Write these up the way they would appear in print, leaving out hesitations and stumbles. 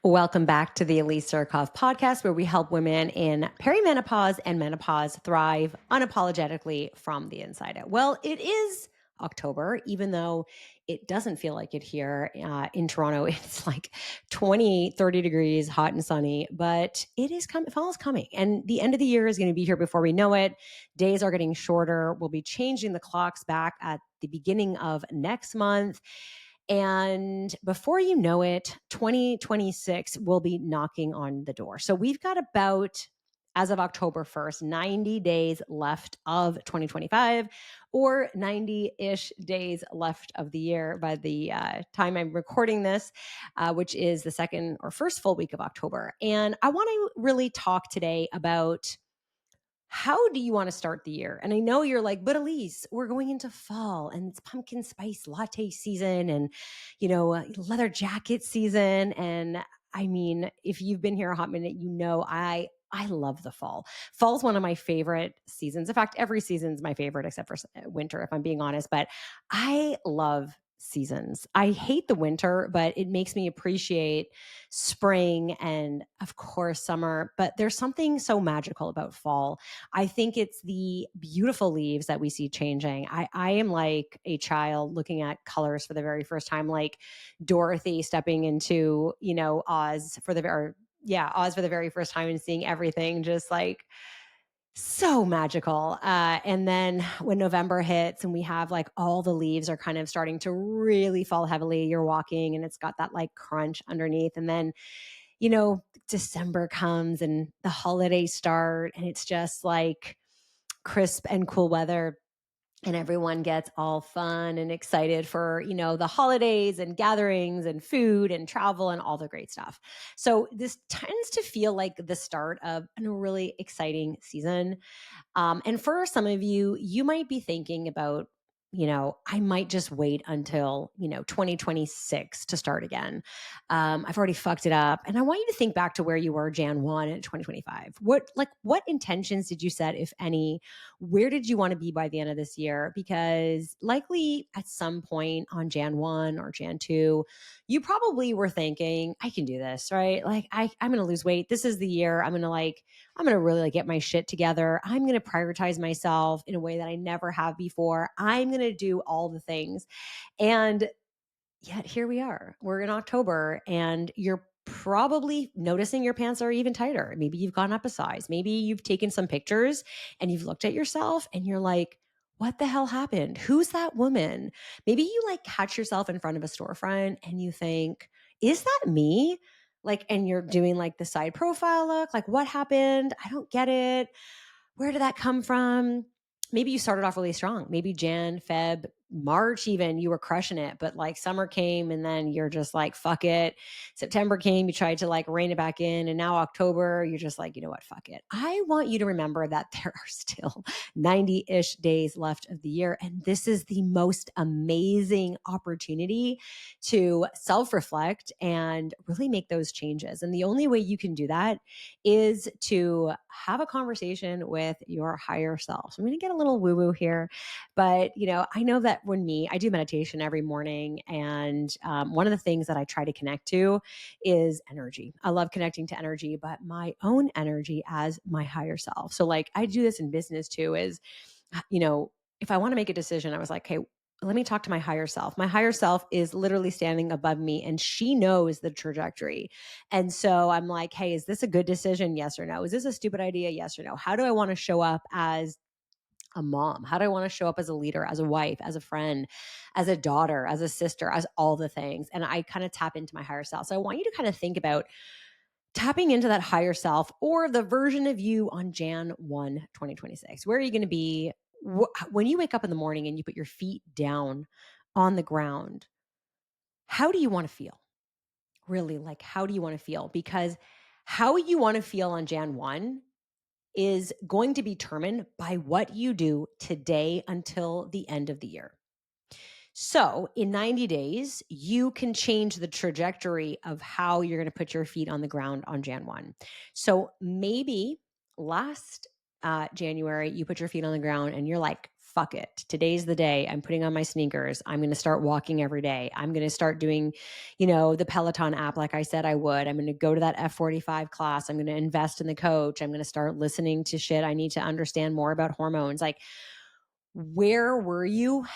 Welcome back to the Elise podcast, where we help women in perimenopause and menopause thrive unapologetically from the inside out. Well, it is October, even though it doesn't feel like it here in Toronto. It's like 20, 30 degrees, hot and sunny, but it is coming. Fall is coming, and the end of the year is going to be here before we know it. Days are getting shorter. We'll be changing the clocks back at the beginning of next month. And before you know it, 2026 will be knocking on the door. So we've got about, as of October 1st, 90 days left of 2025, or 90-ish days left of the year by the time I'm recording this, which is the second or first full week of October. And I want to really talk today about how do you want to start the year? And I know you're like, but Elise, we're going into fall and it's pumpkin spice latte season and, leather jacket season. And I mean, if you've been here a hot minute, I love the fall. Fall's one of my favorite seasons. In fact, every season's my favorite except for winter, if I'm being honest. But I love seasons. I hate the winter, but it makes me appreciate spring and, of course, summer. But there's something so magical about fall. I think it's the beautiful leaves that we see changing. I am like a child looking at colors for the very first time, like Dorothy stepping into, Oz for the very first time and seeing everything just like so magical. And then when November hits and we have like all the leaves are kind of starting to really fall heavily, you're walking and it's got that like crunch underneath. And then, December comes and the holidays start and it's just like crisp and cool weather. And everyone gets all fun and excited for, the holidays and gatherings and food and travel and all the great stuff. So this tends to feel like the start of a really exciting season. And for some of you, you might be thinking about, I might just wait until, 2026 to start again. I've already fucked it up. And I want you to think back to where you were Jan 1 in 2025. What intentions did you set, if any? Where did you want to be by the end of this year? Because likely at some point on Jan 1 or Jan 2, you probably were thinking, I can do this, right? Like I'm going to lose weight. This is the year I'm going to really get my shit together. I'm going to prioritize myself in a way that I never have before. I'm going to do all the things. And yet here we are. We're in October and you're probably noticing your pants are even tighter. Maybe you've gone up a size. Maybe you've taken some pictures and you've looked at yourself and you're like, what the hell happened? Who's that woman? Maybe you like catch yourself in front of a storefront and you think, is that me? Like, and you're doing like the side profile look, like what happened? I don't get it. Where did that come from? Maybe you started off really strong. Maybe Jan, Feb, March, even you were crushing it, but like summer came and then you're just like, fuck it. September came, you tried to like rein it back in. And now October, you're just like, you know what, fuck it. I want you to remember that there are still 90-ish days left of the year. And this is the most amazing opportunity to self-reflect and really make those changes. And the only way you can do that is to have a conversation with your higher self. So I'm going to get a little woo-woo here, but I know that I do meditation every morning, and one of the things that I try to connect to is energy. I love connecting to energy, but my own energy as my higher self. So like I do this in business too, is, if I want to make a decision, I was like, hey, let me talk to my higher self. My higher self is literally standing above me and she knows the trajectory. And so I'm like, hey, is this a good decision? Yes or no? Is this a stupid idea? Yes or no? How do I want to show up as a mom? How do I want to show up as a leader, as a wife, as a friend, as a daughter, as a sister, as all the things? And I kind of tap into my higher self. So I want you to kind of think about tapping into that higher self or the version of you on Jan 1, 2026. Where are you going to be when you wake up in the morning and you put your feet down on the ground? How do you want to feel? Really, like, how do you want to feel? Because how you want to feel on Jan 1 is going to be determined by what you do today until the end of the year. So in 90 days, you can change the trajectory of how you're going to put your feet on the ground on Jan 1. So maybe last January, you put your feet on the ground and you're like fuck it. Today's the day. I'm putting on my sneakers. I'm going to start walking every day. I'm going to start doing, the Peloton app like I said I would. I'm going to go to that F45 class. I'm going to invest in the coach. I'm going to start listening to shit I need to understand more about hormones. Like, where were you?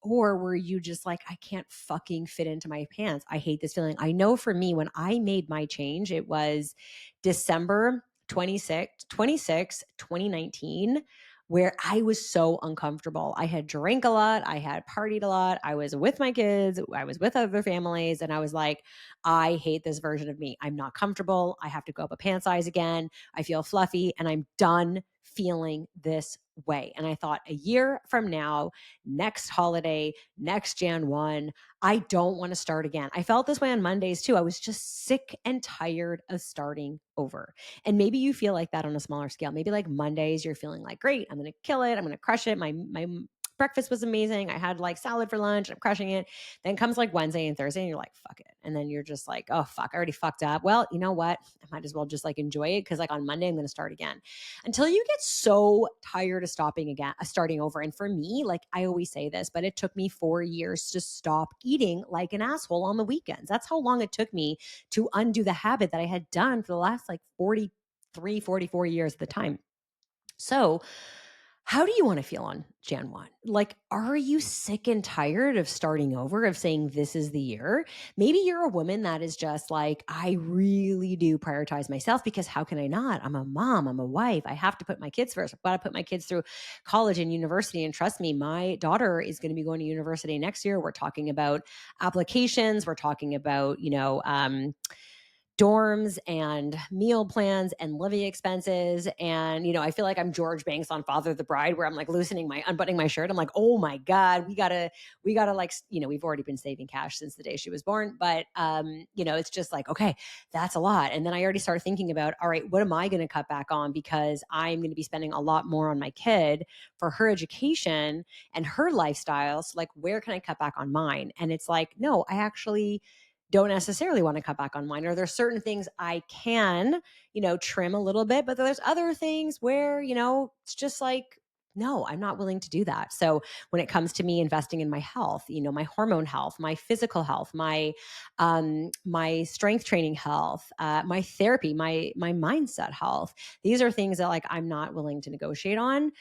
Or were you just like, I can't fucking fit into my pants. I hate this feeling. I know for me, when I made my change, it was December 26, 2019, where I was so uncomfortable. I had drank a lot. I had partied a lot. I was with my kids. I was with other families. And I was like, I hate this version of me. I'm not comfortable. I have to go up a pant size again. I feel fluffy and I'm done feeling this way. And I thought, a year from now, next holiday, next Jan 1, I don't want to start again. I felt this way on Mondays too. I was just sick and tired of starting over. And maybe you feel like that on a smaller scale. Maybe like Mondays, you're feeling like, great, I'm going to kill it. I'm going to crush it. My breakfast was amazing. I had like salad for lunch. I'm crushing it. Then comes like Wednesday and Thursday and you're like, fuck it. And then you're just like, oh, fuck, I already fucked up. Well, you know what? I might as well just like enjoy it because like on Monday, I'm going to start again until you get so tired of starting over. And for me, like I always say this, but it took me 4 years to stop eating like an asshole on the weekends. That's how long it took me to undo the habit that I had done for the last like 43, 44 years at the time. So how do you want to feel on Jan 1? Like, are you sick and tired of starting over, of saying this is the year? Maybe you're a woman that is just like, I really do prioritize myself because how can I not? I'm a mom, I'm a wife. I have to put my kids first. I've got to put my kids through college and university. And trust me, my daughter is going to be going to university next year. We're talking about applications. We're talking about, dorms and meal plans and living expenses. And, I feel like I'm George Banks on Father of the Bride, where I'm like unbuttoning my shirt. I'm like, oh my God, we gotta like, we've already been saving cash since the day she was born. But, it's just like, okay, that's a lot. And then I already start thinking about, all right, what am I going to cut back on? Because I'm going to be spending a lot more on my kid for her education and her lifestyle. So like, where can I cut back on mine? And it's like, no, I actually don't necessarily want to cut back on mine, or there's certain things I can, trim a little bit, but there's other things where, it's just like, no, I'm not willing to do that. So when it comes to me investing in my health, my hormone health, my physical health, my strength training health, my therapy, my mindset health, these are things that like I'm not willing to negotiate on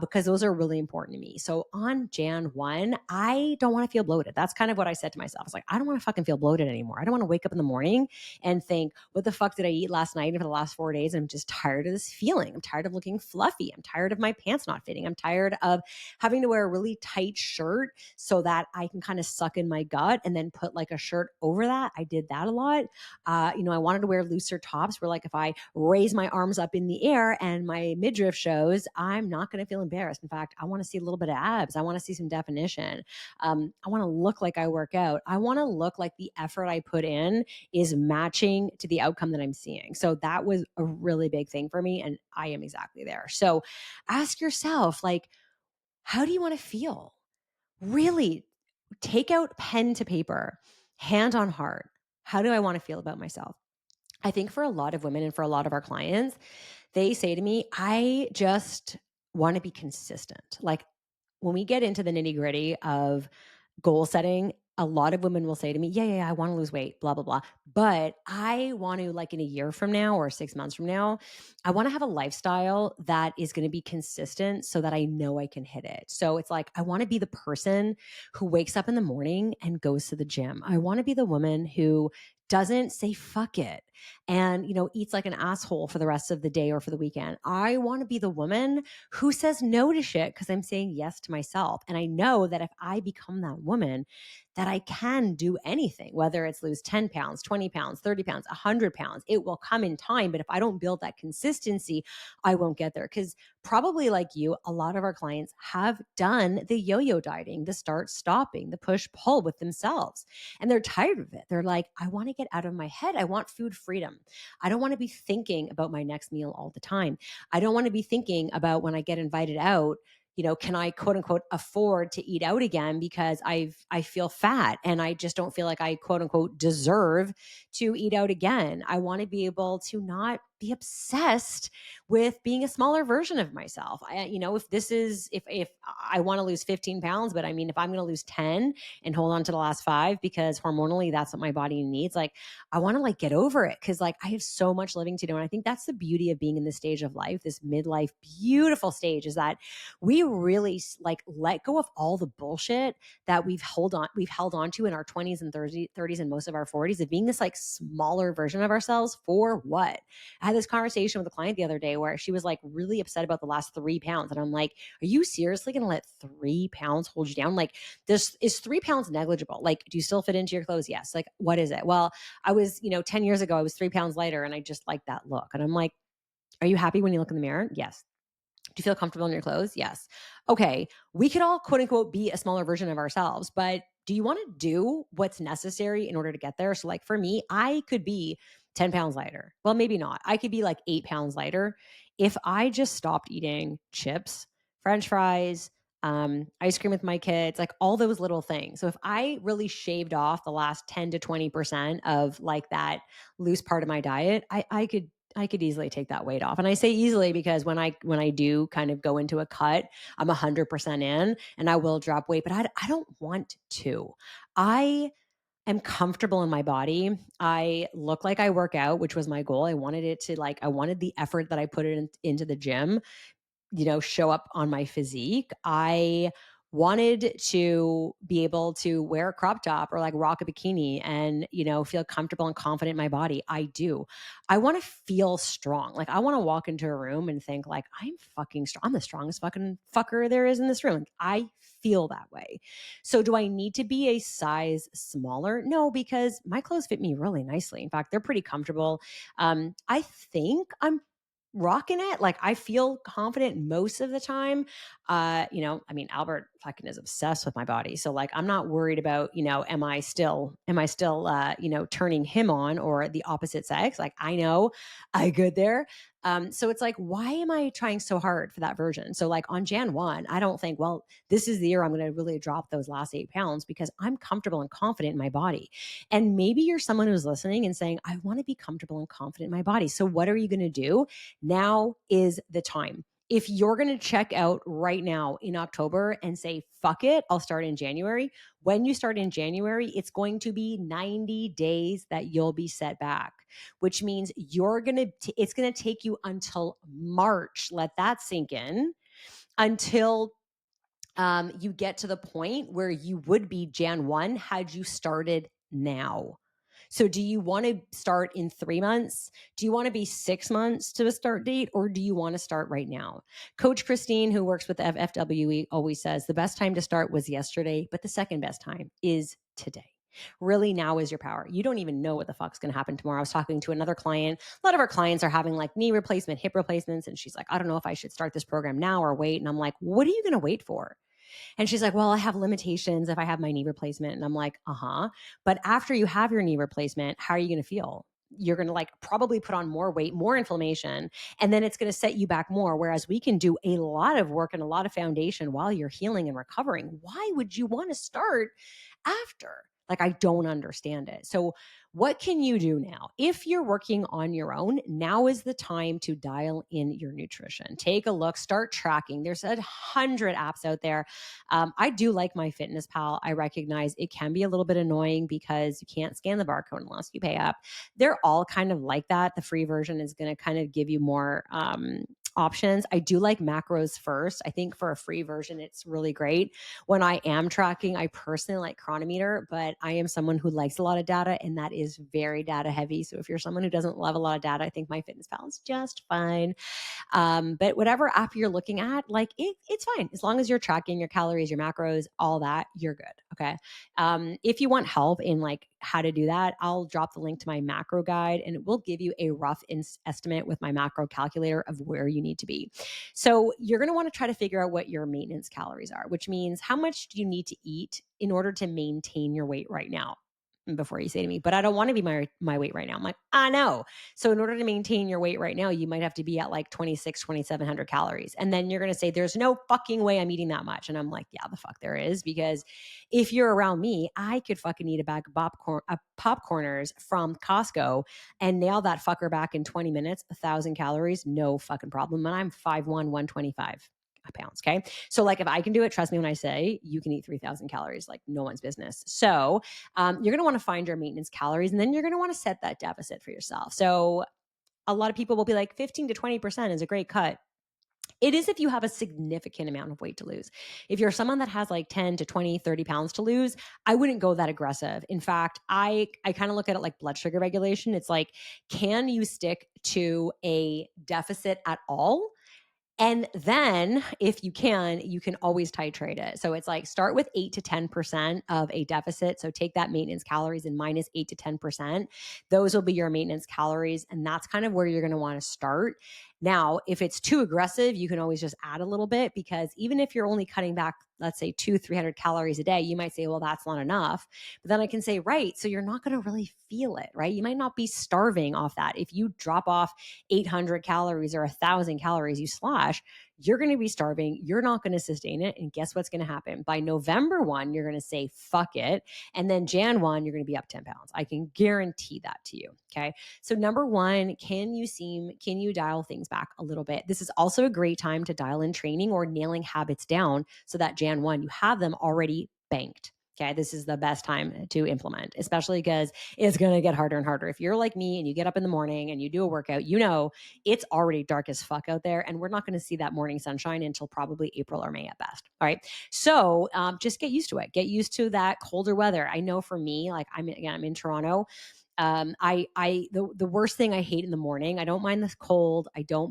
because those are really important to me. So on Jan 1, I don't want to feel bloated. That's kind of what I said to myself. I was like, I don't want to fucking feel bloated anymore. I don't want to wake up in the morning and think, what the fuck did I eat last night and for the last 4 days? I'm just tired of this feeling. I'm tired of looking fluffy. I'm tired of my pants not fitting. I'm tired of having to wear a really tight shirt so that I can kind of suck in my gut and then put like a shirt over that. I did that a lot. I wanted to wear looser tops where like if I raise my arms up in the air and my midriff shows, I'm not going to feel embarrassed. In fact, I want to see a little bit of abs. I want to see some definition. I want to look like I work out. I want to look like the effort I put in is matching to the outcome that I'm seeing. So that was a really big thing for me. And I am exactly there. So ask yourself, like, how do you want to feel? Really take out pen to paper, hand on heart. How do I want to feel about myself? I think for a lot of women and for a lot of our clients, they say to me, I just want to be consistent. Like when we get into the nitty gritty of goal setting, a lot of women will say to me, yeah, I want to lose weight, blah, blah, blah. But I want to, like in a year from now or 6 months from now, I want to have a lifestyle that is going to be consistent so that I know I can hit it. So it's like, I want to be the person who wakes up in the morning and goes to the gym. I want to be the woman who doesn't say fuck it and, eats like an asshole for the rest of the day or for the weekend. I want to be the woman who says no to shit because I'm saying yes to myself. And I know that if I become that woman, that I can do anything, whether it's lose 10 pounds, 20 pounds, 30 pounds, 100 pounds, it will come in time. But if I don't build that consistency, I won't get there. Because probably like you, a lot of our clients have done the yo-yo dieting, the start stopping, the push pull with themselves. And they're tired of it. They're like, I want to get out of my head. I want food freedom. I don't want to be thinking about my next meal all the time. I don't want to be thinking about when I get invited out, can I quote unquote afford to eat out again because I feel fat and I just don't feel like I quote unquote deserve to eat out again. I want to be able to not be obsessed with being a smaller version of myself. If I want to lose 15 pounds, but I mean, if I'm going to lose 10 and hold on to the last 5 because hormonally that's what my body needs, like I want to like get over it because like I have so much living to do. And I think that's the beauty of being in this stage of life, this midlife, beautiful stage, is that we really like let go of all the bullshit that we've held on to in our 20s and 30s and most of our 40s, of being this like smaller version of ourselves. For what? I had this conversation with a client the other day where she was like really upset about the last 3 pounds. And I'm like, are you seriously going to let 3 pounds hold you down? Like, this is 3 pounds negligible. Like, do you still fit into your clothes? Yes. Like, what is it? Well, I was, 10 years ago, I was 3 pounds lighter and I just like that look. And I'm like, are you happy when you look in the mirror? Yes. Do you feel comfortable in your clothes? Yes. Okay. We could all quote unquote be a smaller version of ourselves, but do you want to do what's necessary in order to get there? So like for me, I could be 10 pounds lighter. Well, maybe not. I could be like 8 pounds lighter if I just stopped eating chips, French fries, ice cream with my kids, like all those little things. So if I really shaved off the last 10 to 20% of like that loose part of my diet, I could easily take that weight off. And I say easily because when I do kind of go into a cut, I'm 100% in and I will drop weight, but I don't want to. I am comfortable in my body. I look like I work out, which was my goal. I wanted it to like, I wanted the effort that I put into the gym, show up on my physique. I wanted to be able to wear a crop top or like rock a bikini and, feel comfortable and confident in my body. I do. I want to feel strong. Like I want to walk into a room and think like, I'm fucking strong. I'm the strongest fucking fucker there is in this room. Like, I feel that way. So do I need to be a size smaller? No, because my clothes fit me really nicely. In fact, they're pretty comfortable. I think I'm rocking it. Like I feel confident most of the time. Albert fucking is obsessed with my body. So like I'm not worried about, am I still turning him on or the opposite sex? Like I know I good there. So it's like, why am I trying so hard for that version? So like on Jan 1, I don't think, well, this is the year I'm going to really drop those last 8 pounds because I'm comfortable and confident in my body. And maybe you're someone who's listening and saying, I want to be comfortable and confident in my body. So what are you going to do? Now is the time. If you're going to check out right now in October and say, fuck it, I'll start in January. When you start in January, it's going to be 90 days that you'll be set back, which means it's going to take you until March. Let that sink in until you get to the point where you would be Jan 1 had you started now. So do you want to start in 3 months? Do you want to be 6 months to a start date, or do you want to start right now? Coach Christine, who works with FFWE, always says the best time to start was yesterday, but the second best time is today. Really, now is your power. You don't even know what the fuck's going to happen tomorrow. I was talking to another client. A lot of our clients are having like knee replacement, hip replacements. And she's like, I don't know if I should start this program now or wait. And I'm like, what are you going to wait for? And she's like, well, I have limitations if I have my knee replacement. And I'm like, but after you have your knee replacement, how are you going to feel? You're going to like probably put on more weight, more inflammation, and then it's going to set you back more. Whereas we can do a lot of work and a lot of foundation while you're healing and recovering. Why would you want to start after? Like, I don't understand it. So what can you do now? If you're working on your own, now is the time to dial in your nutrition. Take a look, start tracking. There's 100 apps out there. I do like MyFitnessPal. I recognize it can be a little bit annoying because you can't scan the barcode unless you pay up. They're all kind of like that. The free version is going to kind of give you more options. I do like macros first. I think for a free version, it's really great. When I am tracking, I personally like Chronometer, but I am someone who likes a lot of data, and that is very data heavy. So if you're someone who doesn't love a lot of data, I think MyFitnessPal is just fine. But whatever app you're looking at, like it's fine. As long as you're tracking your calories, your macros, all that, you're good. Okay. If you want help in like how to do that, I'll drop the link to my macro guide and it will give you a rough estimate with my macro calculator of where you need to be. So you're going to want to try to figure out what your maintenance calories are, which means how much do you need to eat in order to maintain your weight right now? before you say to me, but I don't want to be my weight right now. I'm like, I know. So in order to maintain your weight right now, you might have to be at like 2,700 calories. And then you're going to say, there's no fucking way I'm eating that much. And I'm like, yeah, the fuck there is. Because if you're around me, I could fucking eat a bag of popcorners from Costco and nail that fucker back in 20 minutes, 1,000 calories, no fucking problem. And I'm 5'1", 125 pounds. Okay. So like if I can do it, trust me when I say you can eat 3,000 calories, like no one's business. So you're going to want to find your maintenance calories, and then you're going to want to set that deficit for yourself. So a lot of people will be like 15 to 20% is a great cut. It is if you have a significant amount of weight to lose. If you're someone that has like 10 to 20, 30 pounds to lose, I wouldn't go that aggressive. In fact, I kind of look at it like blood sugar regulation. It's like, can you stick to a deficit at all? And then if you can always titrate it. So it's like start with 8 to 10% of a deficit. So take that maintenance calories and minus 8 to 10%. Those will be your maintenance calories. And that's kind of where you're going to want to start. Now, if it's too aggressive, you can always just add a little bit, because even if you're only cutting back, let's say 200-300 calories a day, you might say, well, that's not enough. But then I can say, right, so you're not going to really feel it, right? You might not be starving off that. If you drop off 800 calories or 1,000 calories, you slash, you're going to be starving. You're not going to sustain it. And guess what's going to happen? By November 1, you're going to say, fuck it. And then Jan 1, you're going to be up 10 pounds. I can guarantee that to you. Okay. So number one, can you dial things back a little bit? This is also a great time to dial in training or nailing habits down so that Jan 1, you have them already banked. Okay, this is the best time to implement, especially because it's going to get harder and harder. If you're like me and you get up in the morning and you do a workout, you know it's already dark as fuck out there, and we're not going to see that morning sunshine until probably April or May at best. All right, so just get used to it. Get used to that colder weather. I know for me, like I'm in Toronto. The worst thing I hate in the morning. I don't mind the cold. I don't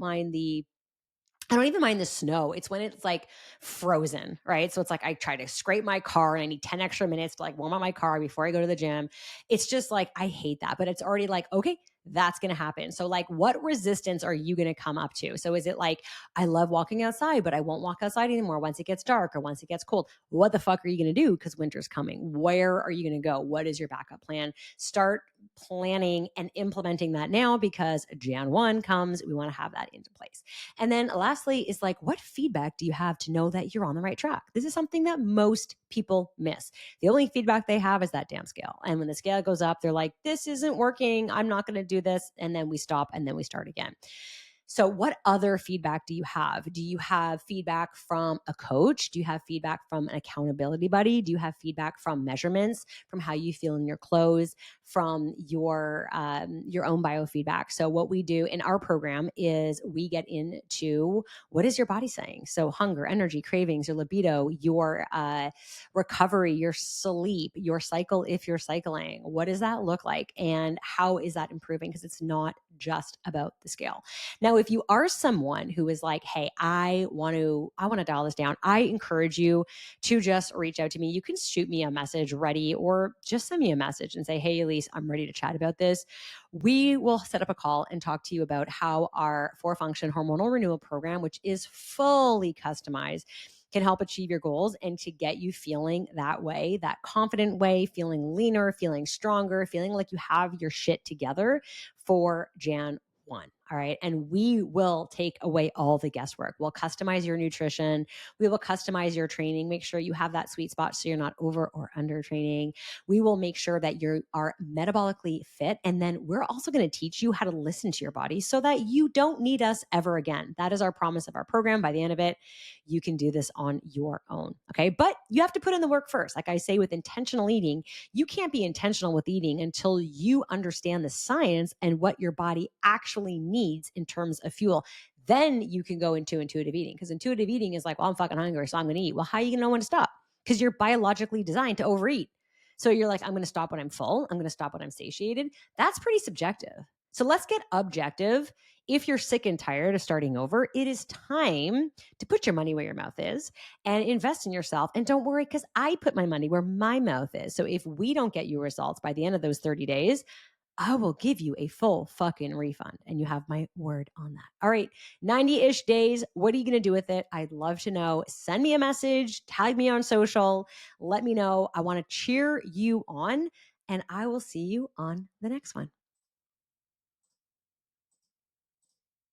even mind the snow. It's when it's like frozen, right? So it's like I try to scrape my car and I need 10 extra minutes to like warm up my car before I go to the gym. It's just like, I hate that, but it's already like, okay, that's going to happen. So like, what resistance are you going to come up to? So is it like, I love walking outside, but I won't walk outside anymore once it gets dark or once it gets cold? What the fuck are you going to do? Because winter's coming. Where are you going to go? What is your backup plan? Start planning and implementing that now, because Jan 1 comes, we want to have that into place. And then lastly is like, what feedback do you have to know that you're on the right track? This is something that most people miss. The only feedback they have is that damn scale. And when the scale goes up, they're like, this isn't working. I'm not going to do this. And then we stop and then we start again. So what other feedback do you have? Do you have feedback from a coach? Do you have feedback from an accountability buddy? Do you have feedback from measurements, from how you feel in your clothes, from your own biofeedback? So what we do in our program is we get into what is your body saying? So hunger, energy, cravings, your libido, your recovery, your sleep, your cycle if you're cycling. What does that look like? And how is that improving? Because it's not just about the scale. Now, if you are someone who is like, hey, I want to dial this down, I encourage you to just reach out to me. You can shoot me a message ready, or just send me a message and say, hey, Elise, I'm ready to chat about this. We will set up a call and talk to you about how our 4Function hormonal renewal program, which is fully customized, can help achieve your goals and to get you feeling that way, that confident way, feeling leaner, feeling stronger, feeling like you have your shit together for Jan 1. All right. And we will take away all the guesswork. We'll customize your nutrition. We will customize your training. Make sure you have that sweet spot so you're not over or under training. We will make sure that you are metabolically fit. And then we're also going to teach you how to listen to your body so that you don't need us ever again. That is our promise of our program. By the end of it, you can do this on your own. Okay. But you have to put in the work first. Like I say, with intentional eating, you can't be intentional with eating until you understand the science and what your body actually needs in terms of fuel. Then you can go into intuitive eating, because intuitive eating is like, well, I'm fucking hungry, so I'm going to eat. Well, how are you going to know when to stop? Because you're biologically designed to overeat. So you're like, I'm going to stop when I'm full. I'm going to stop when I'm satiated. That's pretty subjective. So let's get objective. If you're sick and tired of starting over, it is time to put your money where your mouth is and invest in yourself. And don't worry, because I put my money where my mouth is. So if we don't get you results by the end of those 30 days, I will give you a full fucking refund. And you have my word on that. All right, 90-ish days. What are you going to do with it? I'd love to know. Send me a message, tag me on social, let me know. I want to cheer you on And I will see you on the next one.